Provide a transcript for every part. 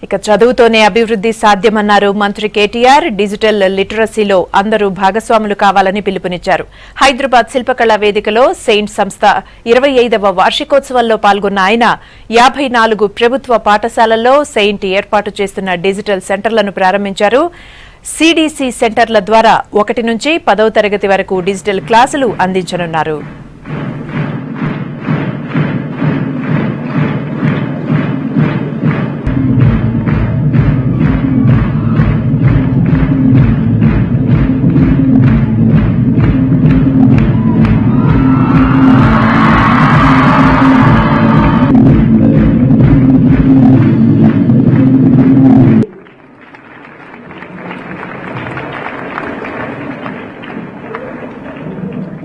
ఇక చదువుతోనే అభివృద్ధి సాధ్యమన్నారు మంత్రి కేటీఆర్. డిజిటల్ లిటరసీలో అందరూ భాగస్వాములు కావాలని పిలుపునిచ్చారు. హైదరాబాద్ శిల్పకళా వేదికలో సెయింట్ సంస్థ 25వ వార్షికోత్సవంలో పాల్గొన్న ఆయన 54 ప్రభుత్వ పాఠశాలల్లో సెయింట్ ఏర్పాటు చేస్తున్న డిజిటల్ సెంటర్లను ప్రారంభించారు. సిడిసి సెంటర్ల ద్వారా 1 నుంచి 10వ తరగతి వరకు డిజిటల్ క్లాసులు అందించనున్నారు.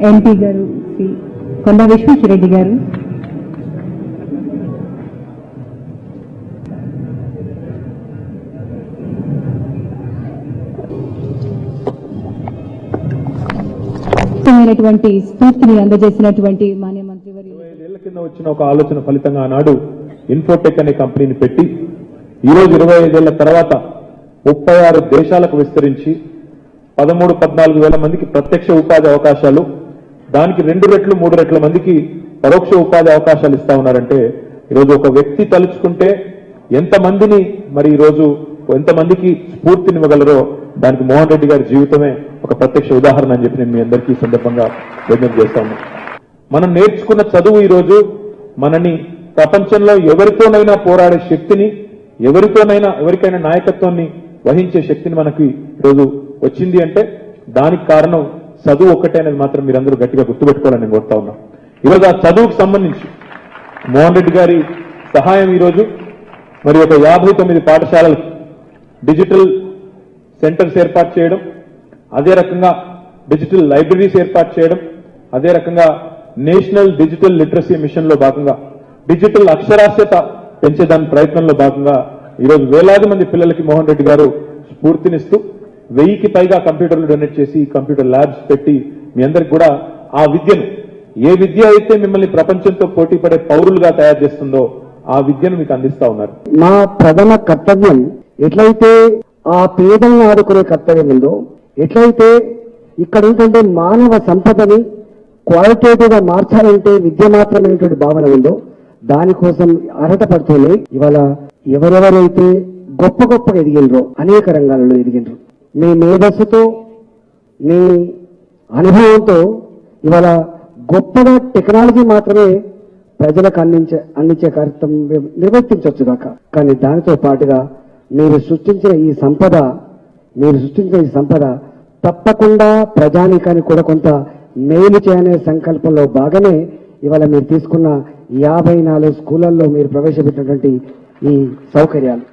ఎంపీ గారు శ్రీ కొండా విశ్వేశ్వరరెడ్డి గారు, స్ఫూర్తిని అందజేసినటువంటి మాన్య మంత్రి వర్యులు 25 ఏళ్ల కింద వచ్చిన ఒక ఆలోచన ఫలితంగా ఆనాడు ఇన్ఫోటెక్ అనే కంపెనీని పెట్టి ఈరోజు 25 ఏళ్ల తర్వాత 36 దేశాలకు విస్తరించి 13-14 వేల మందికి ప్రత్యక్ష ఉపాధి అవకాశాలు, దానికి 2 రెట్లు 3 రెట్ల మందికి పరోక్ష ఉపాధి అవకాశాలు ఇస్తా ఉన్నారంటే ఈరోజు ఒక వ్యక్తి తలుచుకుంటే ఎంతమందిని మరి ఈరోజు ఎంతమందికి స్ఫూర్తినివ్వగలరో దానికి మోహన్ రెడ్డి గారి జీవితమే ఒక ప్రత్యక్ష ఉదాహరణ అని చెప్పి నేను మీ అందరికీ సందర్భంగా విజ్ఞప్తి చేస్తాను. మనం నేర్చుకున్న చదువు ఈరోజు మనని ప్రపంచంలో ఎవరితోనైనా పోరాడే శక్తిని, ఎవరికైనా నాయకత్వాన్ని వహించే శక్తిని మనకి ఈరోజు వచ్చింది అంటే దానికి కారణం చదువు ఒక్కటే అనేది మాత్రం మీరందరూ గట్టిగా గుర్తుపెట్టుకోవాలని నేను కోరుతా ఉన్నా. ఈరోజు ఆ చదువుకు సంబంధించి మోహన్ రెడ్డి గారి సహాయం ఈరోజు మరి ఒక 59 పాఠశాలలకు డిజిటల్ సెంటర్స్ ఏర్పాటు చేయడం, అదే రకంగా డిజిటల్ లైబ్రరీస్ ఏర్పాటు చేయడం, అదే రకంగా నేషనల్ డిజిటల్ లిటరసీ మిషన్ లో భాగంగా డిజిటల్ అక్షరాస్యత పెంచేదాని ప్రయత్నంలో భాగంగా ఈరోజు వేలాది మంది పిల్లలకి మోహన్ రెడ్డి గారు స్ఫూర్తినిస్తూ 1000కి పైగా కంప్యూటర్లు డొనేట్ చేసి కంప్యూటర్ ల్యాబ్స్ పెట్టి మీ అందరికి కూడా ఆ విద్యను, ఏ విద్య అయితే మిమ్మల్ని ప్రపంచంతో పోటీ పడే పౌరులుగా తయారు చేస్తుందో ఆ విద్యను మీకు అందిస్తా ఉన్నారు. మా ప్రథమ కర్తవ్యం ఎట్లయితే ఆ పేదలను ఆదుకునే కర్తవ్యం ఉందో, ఎట్లయితే ఇక్కడ ఏంటంటే మానవ సంపదని క్వాలిటేటివ్ గా మార్చాలంటే విద్య మాత్రమైనటువంటి భావన ఉందో దానికోసం అర్హత పడుతూనే ఇవాళ ఎవరెవరైతే గొప్ప గొప్పగా ఎదిగినరో అనేక రంగాలలో ఎదిగినరు, మీ మేధస్సుతో మీ అనుభవంతో ఇవాళ గొప్పగా టెక్నాలజీ మాత్రమే ప్రజలకు అందించే కార్యక్రమం నిర్వర్తించవచ్చు కాక, కానీ దానితో పాటుగా మీరు సృష్టించిన ఈ సంపద తప్పకుండా ప్రజానీకానికి కూడా కొంత మేలు చేయనే సంకల్పంలో భాగమే ఇవాళ మీరు తీసుకున్న 54 స్కూళ్లలో మీరు ప్రవేశపెట్టినటువంటి ఈ సౌకర్యాలు.